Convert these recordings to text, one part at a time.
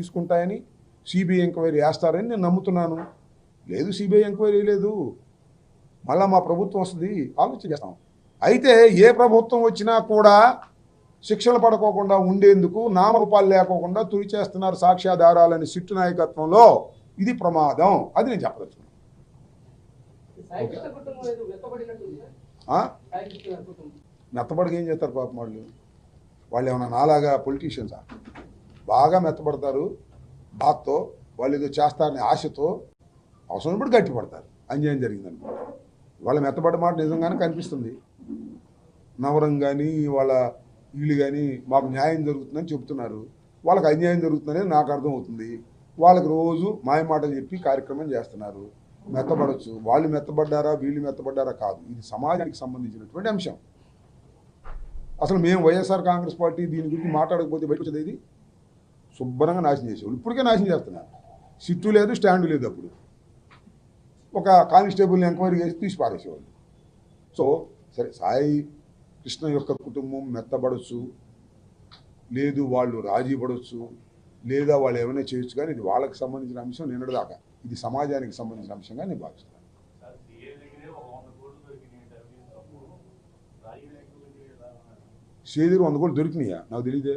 తీసుకుంటాయని, CBI enquiry వేస్తారని నేను నమ్ముతున్నాను. లేదు, సిబిఐ ఎంక్వైరీ లేదు, మళ్ళీ మా ప్రభుత్వం వస్తుంది, ఆలోచన చేస్తాం. అయితే ఏ ప్రభుత్వం వచ్చినా కూడా శిక్షలు పడుకోకుండా ఉండేందుకు నామరూపాలు లేకోకుండా తుడి చేస్తున్నారు సాక్ష్యాధారాలని సిట్టు నాయకత్వంలో. ఇది ప్రమాదం, అది నేను చెప్పదలుచుకున్నాను. మెత్తబడికి ఏం చేస్తారు పాపం వాళ్ళు ఏమన్నా నాలాగా పొలిటీషియన్సా? బాగా మెత్తపడతారు, బాధతో వాళ్ళు ఏదో చేస్తారని ఆశతో అవసరమైనప్పుడు గట్టిపడతారు. అన్యాయం జరిగిందనుకుంటారు. వాళ్ళ మెత్తబడ్డ మాట నిజంగానే కనిపిస్తుంది. నవరం కానీ వాళ్ళ వీళ్ళు కానీ మాకు న్యాయం జరుగుతుందని చెబుతున్నారు, వాళ్ళకి అన్యాయం జరుగుతుందని నాకు అర్థమవుతుంది. వాళ్ళకి రోజు మాయమాటలు చెప్పి కార్యక్రమం చేస్తున్నారు. మెత్తబడచ్చు, వాళ్ళు మెత్తబడ్డారా వీళ్ళు మెత్తబడ్డారా కాదు, ఇది సమాజానికి సంబంధించినటువంటి అంశం. అసలు మేము వైఎస్ఆర్ కాంగ్రెస్ పార్టీ దీని గురించి మాట్లాడకపోతే బయట వచ్చేది ఇది శుభ్రంగా నాశనం చేసేవాళ్ళు. ఇప్పటికే నాశనం చేస్తున్నారు. సిట్టు లేదు, స్టాండు లేదు. అప్పుడు ఒక కానిస్టేబుల్ని ఎంక్వైరీ చేసి తీసి పారేసేవాళ్ళు. సో సరే, సాయి కృష్ణ యొక్క కుటుంబం మెత్తబడచ్చు, లేదు వాళ్ళు రాజీ పడవచ్చు, లేదా వాళ్ళు ఏమైనా చేయొచ్చు, కానీ ఇది వాళ్ళకి సంబంధించిన అంశం నిన్నటిదాకా. ఇది సమాజానికి సంబంధించిన అంశంగా నేను భావిస్తున్నాను. శ్రీధర్ 100 కోట్లు దొరికినాయా? నాకు తెలియదే.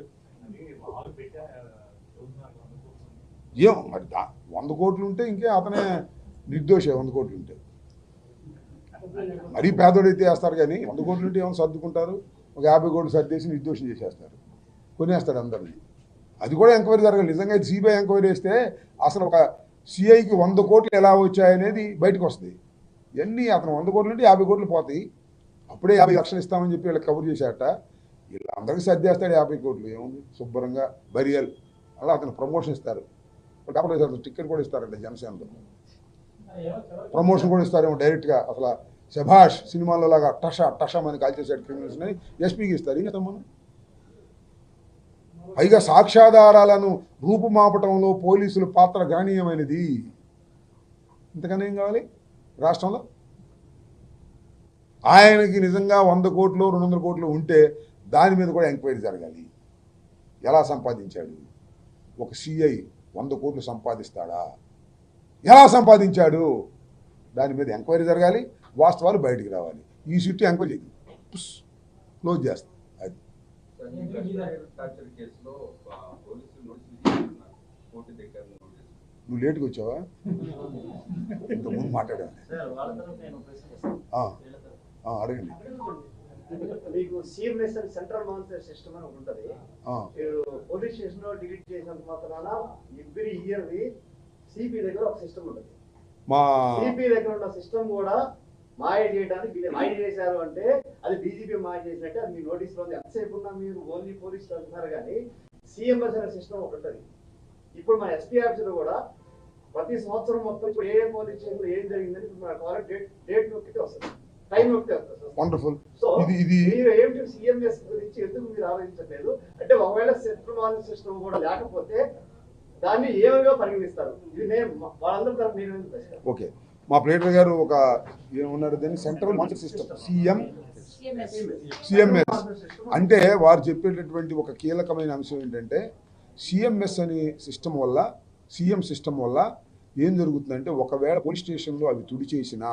ఏం మరి 100 కోట్లు ఉంటే ఇంకే అతనే నిర్దోషే. 100 కోట్లు ఉంటే మరీ పేదోడైతే వేస్తారు, కానీ 100 కోట్లు ఉంటే ఏమైనా సర్దుకుంటారు. ఒక 50 కోట్లు సర్దేసి నిర్దోషం చేసేస్తారు, కొనేస్తాడు అందరినీ. అది కూడా ఎంక్వైరీ జరగాలి. నిజంగా ఇది సిబిఐ ఎంక్వైరీ వేస్తే అసలు ఒక సిఐకి 100 కోట్లు ఎలా వచ్చాయనేది బయటకు వస్తుంది. ఇవన్నీ అతను 100 కోట్లు ఉంటే 50 కోట్లు పోతాయి. అప్పుడే 50 లక్షలు ఇస్తామని చెప్పి వీళ్ళకి కబుర్ చేశాట. వీళ్ళందరికీ సర్దేస్తాడు 50 కోట్లు. ఏముంది, శుభ్రంగా బరియల్. అలా అతను ప్రమోషన్ ఇస్తారు, టికెట్ కూడా ఇస్తారంట జనసేనలో. ప్రమోషన్ కూడా ఇస్తారేమో డైరెక్ట్గా. అసలు శభాష్ సినిమాలో లాగా టషా అని కాల్చేసాడు క్రిమినల్స్ అని ఎస్పీకి ఇస్తారు. ఏం చేస్తాం మనం? పైగా సాక్ష్యాధారాలను రూపుమాపటంలో పోలీసుల పాత్ర గణనీయమైనది. ఇంతకన్నా ఏం కావాలి రాష్ట్రంలో? ఆయనకి నిజంగా 100 కోట్లు 200 కోట్లు ఉంటే దాని మీద కూడా ఎంక్వైరీ జరగాలి. ఎలా సంపాదించాడు? ఒక సిఐ 100 కోట్లు సంపాదిస్తాడా? ఎలా సంపాదించాడు? దాని మీద ఎంక్వైరీ జరగాలి, వాస్తవాలు బయటికి రావాలి. ఈ సిట్టు ఎంక్వైరీ క్లోజ్ చేస్తాం. అది నువ్వు లేట్గా వచ్చావా? ఇంతకుముందు మాట్లాడా? అడగండి. మీకు సిఎంఎస్ అని సెంట్రల్ మానిటరీ సిస్టమ్ అని ఉంటుంది. పోలీస్ స్టేషన్ లో డిలీట్ చేసినంత మాత్రాన ఎవ్రీ ఇయర్ సిపి దగ్గర ఒక సిస్టమ్ ఉంటుంది. మా సిపి దగ్గర ఉన్న సిస్టమ్ కూడా మాయ చేయడానికి వీళ్ళు మాయ చేశారు అంటే అది డీజీపీ మాయ చేసినట్టే. అది మీ నోటీస్ లో ఎంతసేపు ఉన్నా మీరు ఓన్లీ పోలీసులు అంటున్నారు, కానీ సిఎంఎస్ అనే సిస్టమ్ ఒకటి ఉంటుంది. ఇప్పుడు మన ఎస్పీ ఆఫీసర్ కూడా ప్రతి సంవత్సరం మొత్తం ఇప్పుడు ఏ పోలీస్ స్టేషన్ లో ఏం జరిగిందని మన డేట్ నొక్కితే వస్తుంది, టైం నొక్కితే వస్తుంది. వండర్ఫుల్. సో మీరు ఏమిటి సిఎంఎస్ గురించి ఎందుకు మీరు ఆలోచించట్లేదు? అంటే ఒకవేళ సెంట్రల్ మానిటరీ సిస్టమ్ కూడా లేకపోతే దాన్ని ఏమైనా పరిగణిస్తారు? ఇది నేను వాళ్ళందరూ తరఫు నేను ఎందుకు? ఓకే, మా ప్లేటర్ గారు ఒక ఏమన్నారు దాన్ని సెంట్రల్ మానిటరీ సిస్టమ్ సిఎంఎస్ అంటే వారు చెప్పేటటువంటి ఒక కీలకమైన అంశం ఏంటంటే సిఎంఎస్ అనే సిస్టమ్ వల్ల, సిఎం సిస్టమ్ వల్ల ఏం జరుగుతుందంటే ఒకవేళ పోలీస్ స్టేషన్లో అవి తుడి చేసినా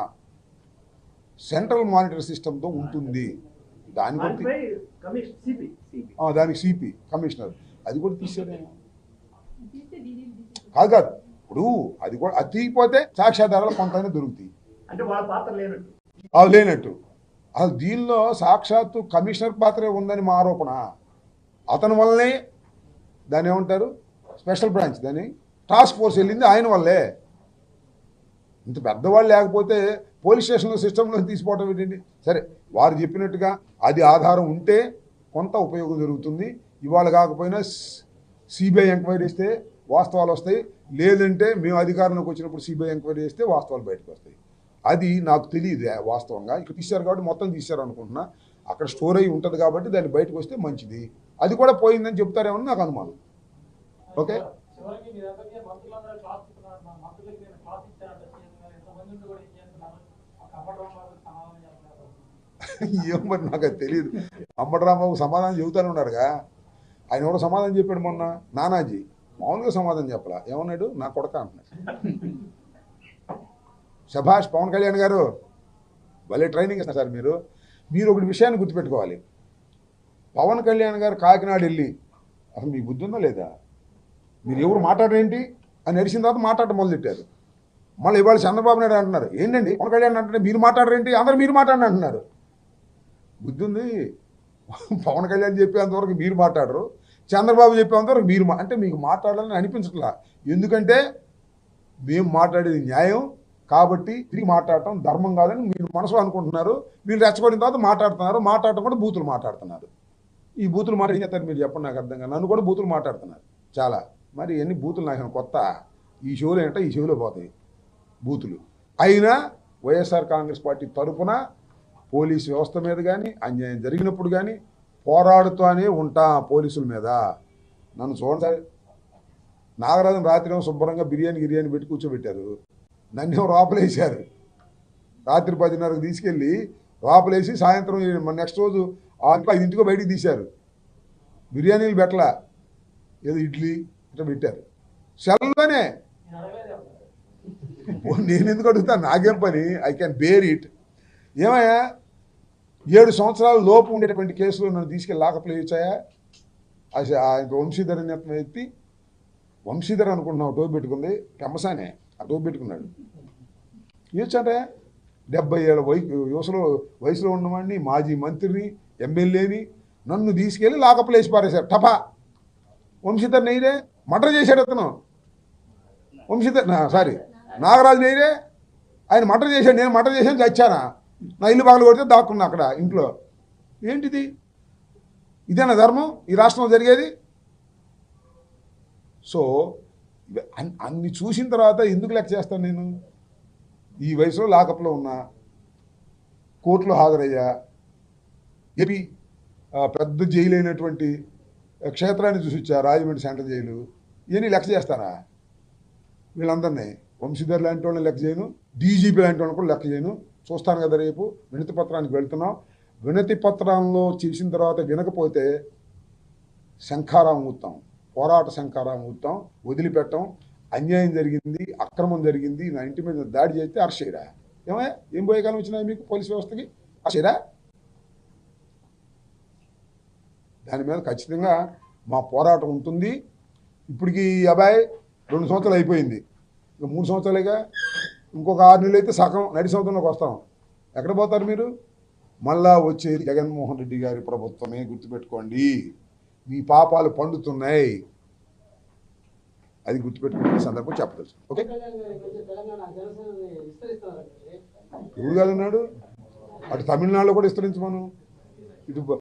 సెంట్రల్ మానిటరీ సిస్టమ్తో ఉంటుంది. దానికి సిపి కమిషనర్ అది కూడా తీసేదేమో కాదు. ఇప్పుడు అది కూడా అది తీయకపోతే సాక్ష్యాధారాలు కొంతైనా దొరుకుతాయి. అవి లేనట్టు. అసలు దీనిలో సాక్షాత్తు కమిషనర్ పాత్రే ఉందని మా ఆరోపణ. అతని వల్లనే దాన్ని ఏమంటారు స్పెషల్ బ్రాంచ్, దాన్ని టాస్క్ ఫోర్స్ వెళ్ళింది ఆయన వల్లే. ఇంత పెద్దవాళ్ళు లేకపోతే పోలీస్ స్టేషన్లో సిస్టంలో తీసిపోవటం ఏంటండి? సరే, వారు చెప్పినట్టుగా అది ఆధారం ఉంటే కొంత ఉపయోగం జరుగుతుంది. ఇవాళ కాకపోయినా సిబిఐ ఎంక్వైరీ చేస్తే వాస్తవాలు వస్తాయి, లేదంటే మేము అధికారంలోకి వచ్చినప్పుడు సిబిఐ ఎంక్వైరీ చేస్తే వాస్తవాలు బయటకు వస్తాయి. అది నాకు తెలియదు వాస్తవంగా. ఇక్కడ తీశారు కాబట్టి మొత్తం తీశారు అనుకుంటున్నా. అక్కడ స్టోర్ అయ్యి ఉంటుంది కాబట్టి దాన్ని బయటకు వస్తే మంచిది. అది కూడా పోయిందని చెప్తారేమో నాకు అనుమానం. ఓకే, ఏం మరి నాకు అది తెలియదు. అంబటి రాంబాబు సమాధానం చెబుతానే ఉన్నారుగా. ఆయన ఎవరో సమాధానం చెప్పాడు మొన్న, నానాజీ మామూలుగా సమాధానం చెప్పలా. ఏమన్నాడు? నా కొడక అంటున్నాడు. శభాష్ పవన్ కళ్యాణ్ గారు, భలే ట్రైనింగ్ ఇస్తారు సార్ మీరు. మీరు ఒకటి విషయాన్ని గుర్తుపెట్టుకోవాలి. పవన్ కళ్యాణ్ గారు కాకినాడ వెళ్ళి అసలు మీకు బుద్ధి ఉందా లేదా, మీరు ఎవరు మాట్లాడరేంటి అని అడిచిన తర్వాత మాట్లాడటం మొదలెట్టారు. మళ్ళీ ఇవాళ చంద్రబాబు నాయుడు అంటున్నారు, ఏంటండి పవన్ కళ్యాణ్ అంటే మీరు మాట్లాడరేంటి, అందరూ మీరు మాట్లాడండి అంటున్నారు. బుద్ధి ఉంది. పవన్ కళ్యాణ్ చెప్పేంతవరకు మీరు మాట్లాడరు, చంద్రబాబు చెప్పేంతవరకు మీరు అంటే మీకు మాట్లాడాలని అనిపించట్లా. ఎందుకంటే మేము మాట్లాడేది న్యాయం కాబట్టి తిరిగి మాట్లాడటం ధర్మం కాదని మీరు మనసులో అనుకుంటున్నారు. మీరు రెచ్చగొట్టిన తర్వాత మాట్లాడటం కూడా బూతులు మాట్లాడుతున్నారు. ఈ బూతులు మాట ఏం చేస్తారు మీరు చెప్పండి, నాకు అర్థం కాదు. నన్ను కూడా బూతులు మాట్లాడుతున్నారు చాలా. మరి ఎన్ని బూతులు నాకు కొత్త, ఈ షోలో ఏంటో ఈ షోలో పోతాయి బూతులు. అయినా వైఎస్ఆర్ కాంగ్రెస్ పార్టీ తరఫున పోలీసు వ్యవస్థ మీద కానీ అన్యాయం జరిగినప్పుడు కానీ పోరాడుతూనే ఉంటా. పోలీసుల మీద నన్ను చూడండి సార్, నాగరాజన్ రాత్రి శుభ్రంగా బిర్యానీ పెట్టి కూర్చోబెట్టారు. నన్ను లోపలేసారు. రాత్రి 10:30కు తీసుకెళ్ళి లోపలేసి సాయంత్రం నెక్స్ట్ రోజు 5ంటికో బయటికి తీశారు. బిర్యానీలు పెట్టలా, ఏదో ఇడ్లీ ఇట్లా పెట్టారు సెల్లోనే. నేను ఎందుకు అడుగుతాను, నాకేం పని, ఐ క్యాన్ బేర్ ఇట్. ఏమయ్యా 7 సంవత్సరాల లోపు ఉండేటువంటి కేసులు నన్ను తీసుకెళ్ళి లాకప్లో వేయించాయా? వంశీధర్ ఎత్తి, వంశీధర్ అనుకుంటున్నావు టోపీ పెట్టుకుంది, పెమ్మసానే ఆ టోపీ పెట్టుకున్నాడు. ఏచంటే 70 ఏళ్ళ వయసులో ఉన్నవాడిని, మాజీ మంత్రిని, ఎమ్మెల్యేని నన్ను తీసుకెళ్ళి లాకప్లో వేసి పారేశారు. టపా. వంశీధర్ నెయ్యరే మర్డర్ చేశాడు అతను. నాగరాజు నెయ్యరే ఆయన మర్డర్ చేశాడు. నేను మర్డర్ చేశాను, చచ్చానా? నా ఇల్లు పగలు కొడితే దాక్కున్నా అక్కడ ఇంట్లో. ఏంటిది? ఇదేనా ధర్మం ఈ రాష్ట్రంలో జరిగేది? సో అన్ని చూసిన తర్వాత ఎందుకు లెక్క చేస్తాను నేను? ఈ వయసులో లాకప్లో ఉన్నా, కోర్టులో హాజరయ్యా, ఏపీ పెద్ద జైలు అయినటువంటి క్షేత్రాన్ని చూసి వచ్చా, రాజమండ్రి సెంట్రల్ జైలు. ఇవన్నీ లెక్క చేస్తారా? వీళ్ళందరినీ వంశీధర్ లాంటి వాళ్ళని లెక్క చేయను, డీజీపీ లాంటి వాళ్ళని కూడా లెక్క చేయను. చూస్తాను కదా, రేపు వినతి పత్రానికి వెళ్తున్నాం. వినతి పత్రంలో చేసిన తర్వాత వినకపోతే శంఖారావం ఊతాం, పోరాట శంఖారావం ఊతాం, వదిలిపెట్టం. అన్యాయం జరిగింది, అక్రమం జరిగింది, నా ఇంటి మీద దాడి చేస్తే అరెస్ట్ చేయరా? ఏం పోయే కాలం వచ్చినాయి మీకు పోలీస్ వ్యవస్థకి? అరెస్ట్ చేయరా? దాని మీద ఖచ్చితంగా మా పోరాటం ఉంటుంది. ఇప్పటికి అబ్బాయి 2 సంవత్సరాలు అయిపోయింది, ఇంకా 3 సంవత్సరాలుగా. ఇంకొక 6 నెలలు అయితే సగం నడి సంవత్సరంలోకి వస్తాం. ఎక్కడ పోతారు మీరు? మళ్ళా వచ్చేది జగన్మోహన్ రెడ్డి గారి ప్రభుత్వమే, గుర్తుపెట్టుకోండి. మీ పాపాలు పండుతున్నాయి, అది గుర్తుపెట్టుకునే సందర్భం చెప్పదలుచు. ఓకే, ఎవరు కాదన్నాడు? అటు తమిళనాడులో కూడా విస్తరించమను, ఇటు